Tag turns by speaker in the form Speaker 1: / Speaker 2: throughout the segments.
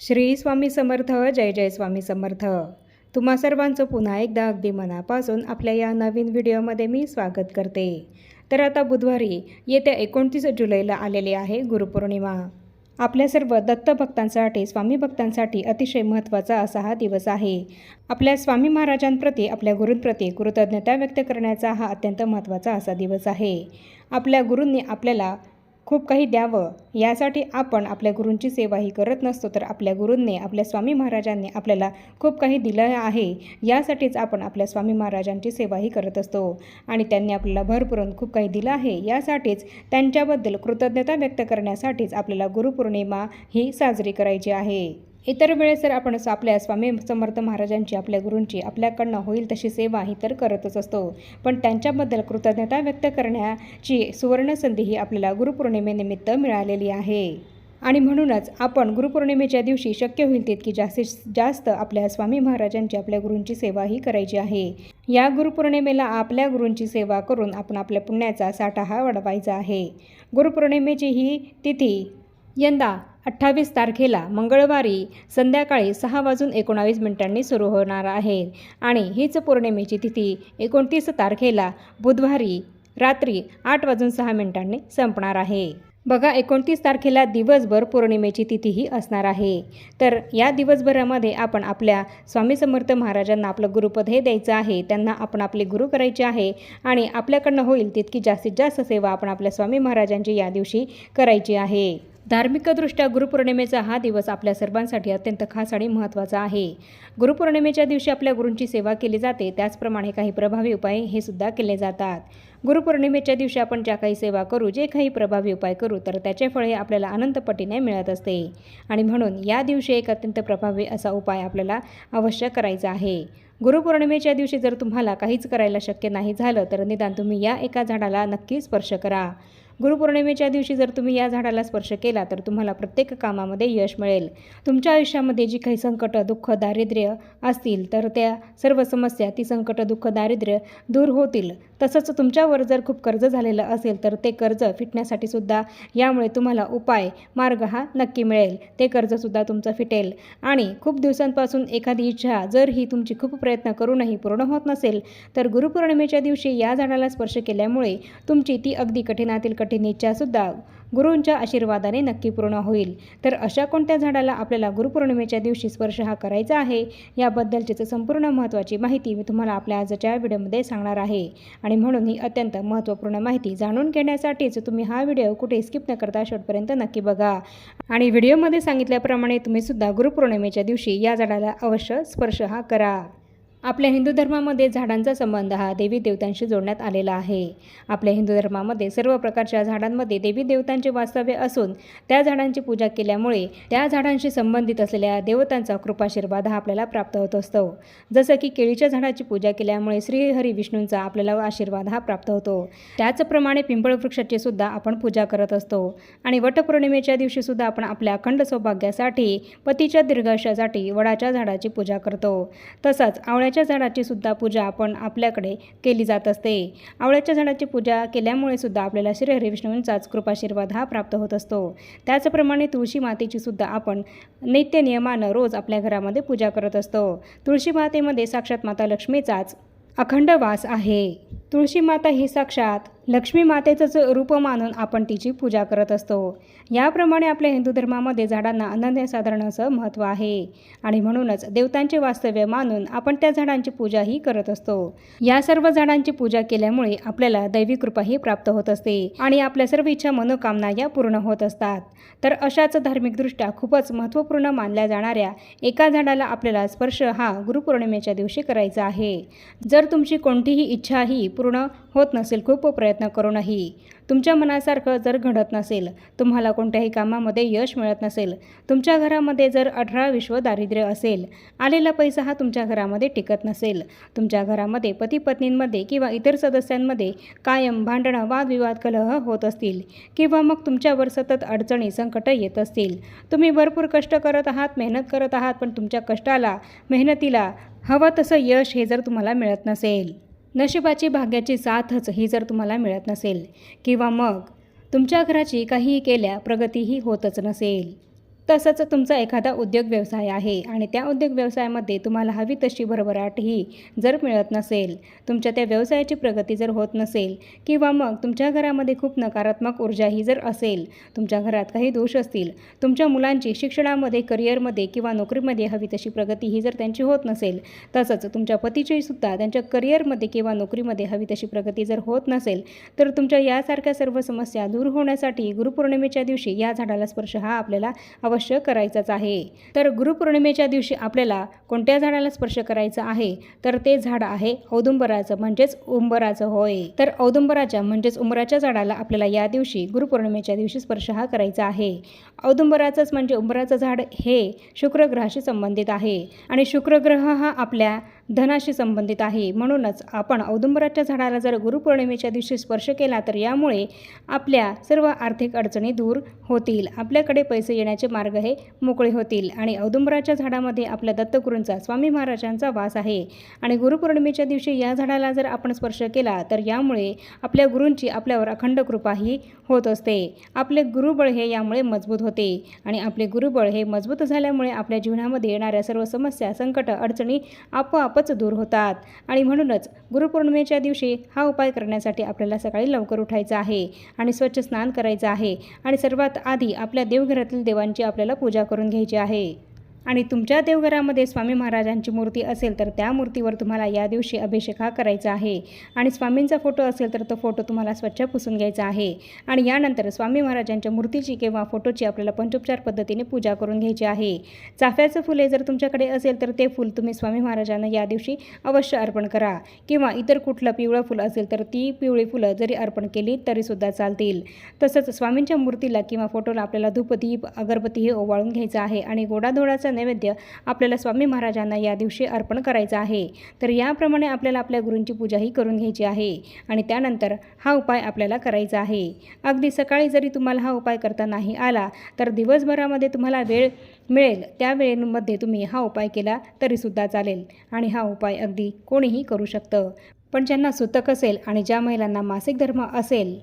Speaker 1: श्री स्वामी समर्थ. जय जय स्वामी समर्थ. तुम्हा सर्वांचं पुन्हा एकदा अगदी मनापासून आपल्या या नवीन व्हिडिओमध्ये मी स्वागत करते. तर आता बुधवारी येत्या 29 जुलैला आलेली आहे गुरुपौर्णिमा. आपल्या सर्व दत्त भक्तांसाठी, स्वामी भक्तांसाठी अतिशय महत्त्वाचा असा हा दिवस आहे. आपल्या स्वामी महाराजांप्रती, आपल्या गुरूंप्रती कृतज्ञता व्यक्त करण्याचा हा अत्यंत महत्त्वाचा असा दिवस आहे. आपल्या गुरूंनी आपल्याला खूप काही द्यावं यासाठी आपण आपल्या गुरूंची सेवाही करत नसतो, तर आपल्या गुरूंनी, आपल्या स्वामी महाराजांनी आपल्याला खूप काही दिलं आहे यासाठीच आपण आपल्या स्वामी महाराजांची सेवाही करत असतो. आणि त्यांनी आपल्याला भरभरून खूप काही दिलं आहे यासाठीच, त्यांच्याबद्दल कृतज्ञता व्यक्त करण्यासाठीच आपल्याला गुरुपौर्णिमा ही साजरी करायची आहे. इतर वेळेस जर आपण आपल्या स्वामी समर्थ महाराजांची, आपल्या गुरूंची आपल्याकडनं होईल तशी सेवा ही तर करतच असतो, पण त्यांच्याबद्दल कृतज्ञता व्यक्त करण्याची सुवर्णसंधी ही आपल्याला गुरुपौर्णिमेनिमित्त मिळालेली आहे. आणि म्हणूनच आपण गुरुपौर्णिमेच्या दिवशी शक्य होईल तितकी जास्तीत जास्त आपल्या स्वामी महाराजांची, आपल्या गुरूंची सेवाही करायची आहे. या गुरुपौर्णिमेला आपल्या गुरूंची सेवा करून आपण आपल्या पुण्याचा साठा हा वाढवायचा आहे. गुरुपौर्णिमेची ही तिथी यंदा 28 तारखेला मंगळवारी संध्याकाळी 6:19 सुरू होणार आहे आणि हीच पौर्णिमेची तिथी 29 तारखेला बुधवारी रात्री 8:06 संपणार आहे. बघा, 29 तारखेला दिवसभर पौर्णिमेची तिथीही असणार आहे. तर या दिवसभरामध्ये आपण आपल्या स्वामी समर्थ महाराजांना आपलं गुरुपद हे द्यायचं आहे. त्यांना आपण आपले गुरु करायचे आहे आणि आपल्याकडनं होईल तितकी जास्तीत जास्त सेवा आपण आपल्या स्वामी महाराजांची या दिवशी करायची आहे. धार्मिकदृष्ट्या गुरुपौर्णिमेचा हा दिवस आपल्या सर्वांसाठी अत्यंत खास आणि महत्त्वाचा आहे. गुरुपौर्णिमेच्या दिवशी आपल्या गुरूंची सेवा केली जाते, त्याचप्रमाणे काही प्रभावी उपाय हे सुद्धा केले जातात. गुरुपौर्णिमेच्या दिवशी आपण ज्या काही सेवा करू, जे काही प्रभावी उपाय करू, तर त्याचे फळ हे आपल्याला अनंत पटीने मिळत असते. आणि म्हणून या दिवशी एक अत्यंत प्रभावी असा उपाय आपल्याला अवश्य करायचा आहे. गुरुपौर्णिमेच्या दिवशी जर तुम्हाला काहीच करायला शक्य नाही झालं, तर निदान तुम्ही या एका झाडाला नक्की स्पर्श करा. गुरुपौर्णिमेच्या दिवशी जर तुम्ही या झाडाला स्पर्श केला तर तुम्हाला प्रत्येक कामामध्ये यश मिळेल. तुमच्या आयुष्यामध्ये जी काही संकट, दुःख, दारिद्र्य असतील, तर त्या सर्व समस्या, ती संकट, दुःख, दारिद्र्य दूर होतील. तसंच तुमच्यावर जर खूप कर्ज झालेलं असेल, तर ते कर्ज फिटण्यासाठी सुद्धा यामुळे तुम्हाला उपाय, मार्ग हा नक्की मिळेल. ते कर्जसुद्धा तुमचं फिटेल. आणि खूप दिवसांपासून एखादी इच्छा जर ही तुमची खूप प्रयत्न करूनही पूर्ण होत नसेल, तर गुरुपौर्णिमेच्या दिवशी या झाडाला स्पर्श केल्यामुळे तुमची ती अगदी कठीणातील कठीण इच्छासुद्धा गुरूंच्या आशीर्वादाने नक्की पूर्ण होईल. तर अशा कोणत्या झाडाला आपल्याला गुरुपौर्णिमेच्या दिवशी स्पर्श हा करायचा आहे, याबद्दलचीच संपूर्ण महत्त्वाची माहिती मी तुम्हाला आपल्या आजच्या व्हिडिओमध्ये सांगणार आहे. आणि म्हणून ही अत्यंत महत्त्वपूर्ण माहिती जाणून घेण्यासाठीच तुम्ही हा व्हिडिओ कुठे स्किप न करता शेवटपर्यंत नक्की बघा. आणि व्हिडिओमध्ये सांगितल्याप्रमाणे तुम्ही सुद्धा गुरुपौर्णिमेच्या दिवशी या झाडाला अवश्य स्पर्श हा करा. आपल्या हिंदू धर्मामध्ये झाडांचा संबंध हा देवी देवतांशी जोडण्यात आलेला आहे. आपल्या हिंदू धर्मामध्ये सर्व प्रकारच्या झाडांमध्ये देवी देवतांचे वास्तव्य असून त्या झाडांची पूजा केल्यामुळे त्या झाडांशी संबंधित असलेल्या देवतांचा कृपाशीर्वाद हा आपल्याला प्राप्त होत असतो. जसं की केळीच्या झाडाची पूजा केल्यामुळे श्री हरी विष्णूंचा आपल्याला आशीर्वाद हा प्राप्त होतो. त्याचप्रमाणे पिंपळ वृक्षाची सुद्धा आपण पूजा करत असतो. आणि वटपौर्णिमेच्या दिवशी सुद्धा आपण आपल्या अखंड सौभाग्यासाठी, पतीच्या दीर्घायुष्यासाठी वडाच्या झाडाची पूजा करतो. तसंच आवळ्याच्या झाडाची सुद्धा पूजा आपण आपल्याकडे केली जात असते. आवळ्याच्या झाडाची पूजा केल्यामुळे सुद्धा आपल्याला श्री हरी विष्णूंचाच कृपाशीर्वाद हा प्राप्त होत असतो. त्याचप्रमाणे तुळशी मातेची सुद्धा आपण नित्य नियमानं रोज आपल्या घरामध्ये पूजा करत असतो. तुळशी मातेमध्ये साक्षात माता लक्ष्मीचाच अखंड वास आहे. तुळशी माता ही साक्षात लक्ष्मी मातेचंच रूप मानून आपण तिची पूजा करत असतो. याप्रमाणे आपल्या हिंदू धर्मामध्ये झाडांना अनन्यसाधारण असं महत्त्व आहे. आणि म्हणूनच देवतांचे वास्तव्य मानून आपण त्या झाडांची पूजाही करत असतो. या सर्व झाडांची पूजा केल्यामुळे आपल्याला दैवी कृपाही प्राप्त होत असते आणि आपल्या सर्व इच्छा, मनोकामना या पूर्ण होत असतात. तर अशाच धार्मिकदृष्ट्या खूपच महत्त्वपूर्ण मानल्या जाणाऱ्या एका झाडाला आपल्याला स्पर्श हा गुरुपौर्णिमेच्या दिवशी करायचा आहे. जर तुमची कोणतीही इच्छा ही पूर्ण होत नसेल, खूप प्रयत्न करूनही तुमच्या मनासारखं जर घडत नसेल, तुम्हाला कोणत्याही कामामध्ये यश मिळत नसेल, तुमच्या घरामध्ये जर 18-20 दारिद्र्य असेल, आलेला पैसा हा तुमच्या घरामध्ये टिकत नसेल, तुमच्या घरामध्ये पती पत्नींमध्ये किंवा इतर सदस्यांमध्ये कायम भांडणं, वादविवाद, कलह होत असतील, किंवा मग तुमच्यावर सतत अडचणी, संकट येत असतील, तुम्ही भरपूर कष्ट करत आहात, मेहनत करत आहात, पण तुमच्या कष्टाला, मेहनतीला हवं तसं यश हे जर तुम्हाला मिळत नसेल, नशिबाची, भाग्याची साथच ही जर तुम्हाला मिळत नसेल, किंवा मग तुमच्या घराची काहीही केल्या प्रगतीही होतच नसेल, तसंच तुमचा एखादा उद्योग व्यवसाय आहे आणि त्या उद्योग व्यवसायामध्ये तुम्हाला हवी तशी भरभराट ही जर मिळत नसेल, तुमच्या त्या व्यवसायाची प्रगती जर होत नसेल किंवा मग तुमच्या घरामध्ये खूप नकारात्मक ऊर्जा ही जर असेल, तुमच्या घरात काही दोष असतील, तुमच्या मुलांची शिक्षणामध्ये, करिअरमध्ये किंवा नोकरीमध्ये हवी तशी प्रगती ही जर त्यांची होत नसेल, तसंच तुमच्या पतीची सुद्धा त्यांच्या करिअरमध्ये किंवा नोकरीमध्ये हवी तशी प्रगती जर होत नसेल, तर तुमच्या यासारख्या सर्व समस्या दूर होण्यासाठी गुरुपौर्णिमेच्या दिवशी या झाडाला स्पर्श हा आपल्याला अवश्य करायचाच आहे। तर गुरुपौर्णिमेच्या दिवशी आपल्याला कोणत्या झाडाला स्पर्श करायचा आहे, तर ते झाड आहे औदुंबराचं म्हणजेच उंबराचं होय। तर औदुंबराच्या म्हणजेच उंबराच्या झाडाला आपल्याला या दिवशी गुरुपौर्णिमेच्या दिवशी स्पर्श हा करायचा आहे। औदुंबराचंच म्हणजे उंबराचं झाड हे शुक्र ग्रहाशी संबंधित आहे आणि शुक्र ग्रह हा आपल्या धनाशी संबंधित आहे। म्हणूनच आपण औदुंबराच्या झाडाला जर गुरुपौर्णिमेच्या दिवशी स्पर्श केला तर यामुळे आपल्या सर्व आर्थिक अडचणी दूर होतील, आपल्याकडे पैसे येण्याचे मार्ग हे मोकळे होतील। आणि औदुंबराच्या झाडामध्ये आपल्या दत्तगुरूंचा, स्वामी महाराजांचा वास आहे आणि गुरुपौर्णिमेच्या दिवशी या झाडाला जर आपण स्पर्श केला तर यामुळे आपल्या गुरूंची आपल्यावर अखंड कृपा ही होत असते। आपले गुरुबळ हे यामुळे मजबूत होते आणि आपले गुरुबळ हे मजबूत झाल्यामुळे आपल्या जीवनामध्ये येणाऱ्या सर्व समस्या, संकट, अडचणी आपोआपच दूर होतात। आणि म्हणूनच गुरुपौर्णिमेच्या दिवशी हा उपाय करण्यासाठी आपल्याला सकाळी लवकर उठायचं आहे आणि स्वच्छ स्नान करायचं आहे आणि सर्वात आधी आपल्या देवघरातील देवांची आपल्याला पूजा करून घ्यायची आहे। आणि तुमच्या देवघरामध्ये स्वामी महाराजांची मूर्ती असेल तर त्या मूर्तीवर तुम्हाला या दिवशी अभिषेक हा करायचा आहे आणि स्वामींचा फोटो असेल तर तो फोटो तुम्हाला स्वच्छ पुसून घ्यायचा आहे आणि यानंतर स्वामी महाराजांच्या मूर्तीची किंवा फोटोची आपल्याला पंचोपचार पद्धतीने पूजा करून घ्यायची आहे। चाफ्याचं फुले जर तुमच्याकडे असेल तर ते फूल तुम्ही स्वामी महाराजांना या दिवशी अवश्य अर्पण करा किंवा इतर कुठलं पिवळं फुल असेल तर ती पिवळी फुलं जरी अर्पण केली तरीसुद्धा चालतील। तसंच स्वामींच्या मूर्तीला किंवा फोटोला आपल्याला धूप, दीप, अगरबत्ती हे ओवाळून घ्यायचं आहे आणि गोडाधोडाचा नैवेद्य आपल्याला स्वामी महाराजांना या दिवशी अर्पण करायचा आहे। तर याप्रमाणे आपल्याला आपल्या गुरूंची पूजाही करून घ्यायची आहे आणि त्यानंतर हा उपाय आपल्याला करायचा आहे। अगदी सकाळी जरी तुम्हाला हा उपाय करता नाही आला तर दिवसभरामध्ये तुम्हाला वेळ मिळेल त्या वेळेमध्ये तुम्ही हा उपाय केला तरीसुद्धा चालेल आणि हा उपाय अगदी कोणीही करू शकतं। पण ज्यांना सुतक असेल आणि ज्या महिलांना मासिक धर्म असेल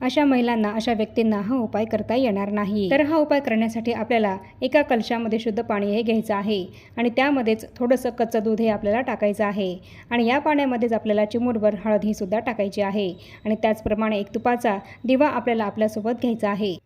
Speaker 1: अशा महिलांना, अशा व्यक्तींना हा उपाय करता येणार नाही। तर हा उपाय करण्यासाठी आपल्याला एका कलशामध्ये शुद्ध पाणी हे घ्यायचं आहे आणि त्यामध्येच थोडंसं कच्चं दूध हे आपल्याला टाकायचं आहे आणि या पाण्यामध्येच आपल्याला चिमूटभर हळद ही सुद्धा टाकायची आहे आणि त्याचप्रमाणे एक तुपाचा दिवा आपल्याला आपल्यासोबत घ्यायचा आहे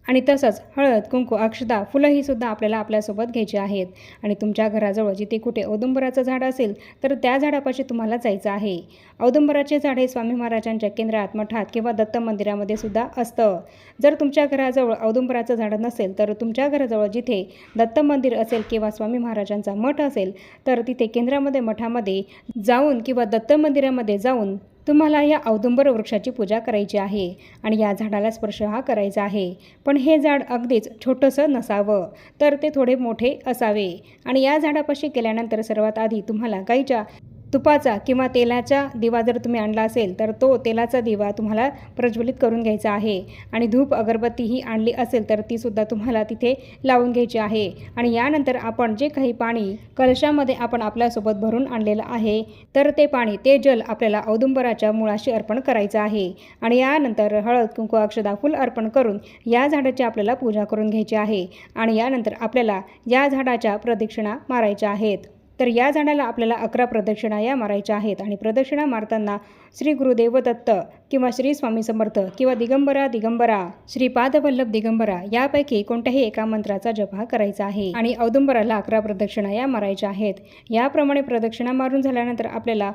Speaker 1: आणि तसंच हळद, कुंकू, अक्षता, फुलं ही सुद्धा आपल्याला आपल्यासोबत घ्यायची आहेत आणि तुमच्या घराजवळ जिथे कुठे औदुंबराचं झाड असेल तर त्या झाडापाशी तुम्हाला जायचं आहे। औदुंबराचे झाड हे स्वामी महाराजांच्या केंद्रात, मठात किंवा दत्त मंदिरामध्ये सुद्धा असतं। जर तुमच्या घराजवळ औदुंबराचं झाड नसेल तर तुमच्या घराजवळ जिथे दत्त मंदिर असेल किंवा स्वामी महाराजांचा मठ असेल तर तिथे केंद्रामध्ये, मठामध्ये जाऊन किंवा दत्त मंदिरामध्ये जाऊन तुम्हाला या औदुंबर वृक्षाची पूजा करायची आहे आणि या झाडाला स्पर्श हा करायचा आहे। पण हे झाड अगदीच छोटंसं नसावं, तर ते थोडे मोठे असावे आणि या झाडापाशी केल्यानंतर सर्वात आधी तुम्हाला गाईच्या तुपाचा किंवा तेलाचा दिवा जर तुम्ही आणला असेल तर तो तेलाचा दिवा तुम्हाला प्रज्वलित करून घ्यायचा आहे आणि धूप, अगरबत्ती ही आणली असेल तर तीसुद्धा तुम्हाला तिथे लावून घ्यायची आहे आणि यानंतर आपण जे काही पाणी कलशामध्ये आपण आपल्यासोबत भरून आणलेलं आहे तर ते पाणी, ते जल आपल्याला औदुंबराच्या मुळाशी अर्पण करायचं आहे आणि यानंतर हळद, कुंकू, अक्षता, फूल अर्पण करून या झाडाची आपल्याला पूजा करून घ्यायची आहे आणि यानंतर आपल्याला या झाडाच्या प्रदक्षिणा मारायच्या आहेत। तर या झाडाला आपल्याला 11 प्रदक्षिणा या मारायच्या आहेत आणि प्रदक्षिणा मारताना श्री गुरुदेव दत्त किंवा श्री स्वामी समर्थ किंवा दिगंबरा, श्रीपादवल्लभ दिगंबरा यापैकी कोणत्याही एका मंत्राचा जप हा करायचा आहे आणि औदुंबराला 11 प्रदक्षिणा या मारायच्या आहेत। याप्रमाणे प्रदक्षिणा मारून झाल्यानंतर आपल्याला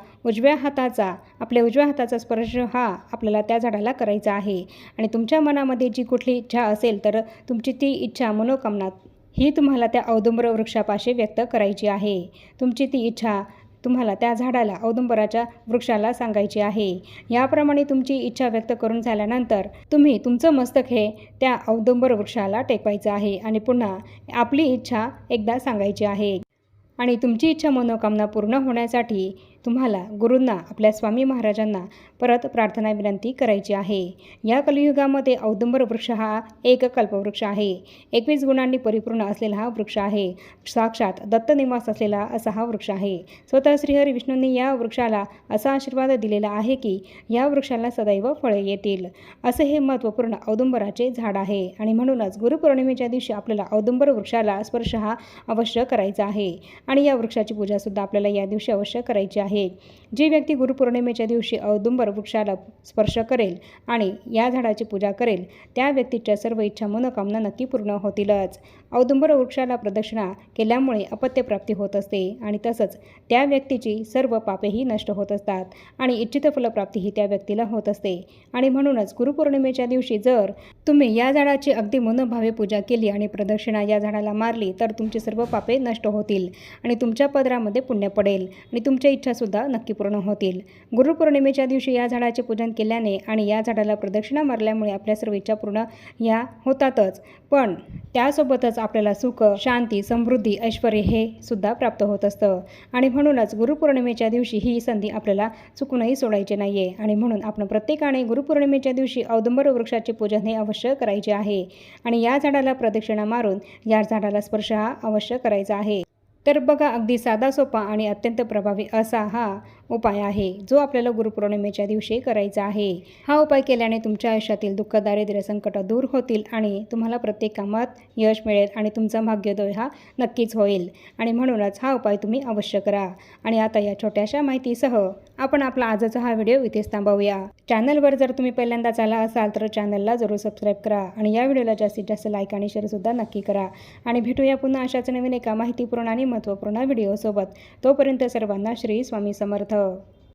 Speaker 1: आपल्या उजव्या हाताचा स्पर्श हा आपल्याला त्या झाडाला करायचा आहे आणि तुमच्या मनामध्ये जी कुठली इच्छा असेल तर तुमची ती इच्छा, मनोकामना ही तुम्हाला त्या औदुंबर वृक्षापाशी व्यक्त करायची आहे। तुमची ती इच्छा तुम्हाला त्या झाडाला, औदुंबराच्या वृक्षाला सांगायची आहे। याप्रमाणे तुमची इच्छा व्यक्त करून झाल्यानंतर तुम्ही तुमचं मस्तक हे त्या औदुंबर वृक्षाला टेकवायचं आहे आणि पुन्हा आपली इच्छा एकदा सांगायची आहे आणि तुमची इच्छा, मनोकामना पूर्ण होण्यासाठी तुम्हाला गुरूंना आपल्या स्वामी महाराजांना परत प्रार्थना विनंती करायची आहे। या कलियुगामध्ये औदुंबर वृक्ष हा एक कल्पवृक्ष आहे। 21 गुणांनी परिपूर्ण असलेला हा वृक्ष आहे। साक्षात दत्त निवास असलेला असा हा वृक्ष आहे। स्वतः श्रीहरी विष्णूंनी या वृक्षाला असा आशीर्वाद दिलेला आहे की या वृक्षाला सदैव फळे येतील, असे हे महत्त्वपूर्ण औदुंबराचे झाड आहे। आणि म्हणूनच गुरुपौर्णिमेच्या दिवशी आपल्याला औदुंबर वृक्षाला स्पर्श हा अवश्य करायचा आहे आणि या वृक्षाची पूजासुद्धा आपल्याला या दिवशी अवश्य करायची आहे। जी व्यक्ती गुरुपौर्णिमेच्या दिवशी औदुंबर वृक्षाला स्पर्श करेल आणि या झाडाची पूजा करेल त्या व्यक्तीच्या सर्व इच्छा मनोकामना नक्की पूर्ण होतीलच। औदुंबर वृक्षाला प्रदक्षिणा केल्यामुळे अपत्यप्राप्ती होत असते आणि तसंच त्या व्यक्तीची सर्व पापेही नष्ट होत असतात आणि इच्छित फलप्राप्तीही त्या व्यक्तीला होत असते। आणि म्हणूनच गुरुपौर्णिमेच्या दिवशी जर तुम्ही या झाडाची अगदी मनोभावे पूजा केली आणि प्रदक्षिणा या झाडाला मारली तर तुमची सर्व पापे नष्ट होतील आणि तुमच्या पदरामध्ये पुण्य पडेल आणि तुमच्या इच्छासुद्धा नक्की पूर्ण होतील। गुरुपौर्णिमेच्या दिवशी या झाडाचे पूजन केल्याने आणि या झाडाला प्रदक्षिणा मारल्यामुळे आपल्या सर्व इच्छा पूर्ण या होतातच, पण त्यासोबतच आपल्याला सुख, शांती, समृद्धी, ऐश्वर्य हे सुद्धा प्राप्त होत असतं। आणि म्हणूनच गुरुपौर्णिमेच्या दिवशी ही संधी आपल्याला चुकूनही सोडायची नाहीये आणि म्हणून आपण प्रत्येकाने गुरुपौर्णिमेच्या दिवशी औदुंबर वृक्षाचे पूजन हे अवश्य करायचे आहे आणि या झाडाला प्रदक्षिणा मारून या झाडाला स्पर्श हा अवश्य करायचा आहे। तर बघा, अगदी साधा सोपा आणि अत्यंत प्रभावी असा हा उपाय आहे जो आपल्याला गुरुपौर्णिमेच्या दिवशी करायचा आहे। हा उपाय केल्याने तुमच्या आयुष्यातील दुःख, दारिद्र्य, संकट दूर होतील आणि तुम्हाला प्रत्येक कामात यश मिळेल आणि तुमचा भाग्योदय हा नक्कीच होईल। आणि म्हणूनच हा उपाय तुम्ही अवश्य करा। आणि आता या छोट्याशा माहितीसह आपण आपला आजचा हा व्हिडिओ इथेच थांबवूया। चॅनलवर जर तुम्ही पहिल्यांदाच आला असाल तर चॅनलला जरूर सबस्क्राईब करा आणि या व्हिडिओला जास्तीत जास्त लाईक आणि शेअरसुद्धा नक्की करा। आणि भेटूया पुन्हा अशाच नवीन एका माहितीपूर्ण आणि महत्त्वपूर्ण व्हिडिओसोबत। तोपर्यंत सर्वांना श्री स्वामी समर्थ।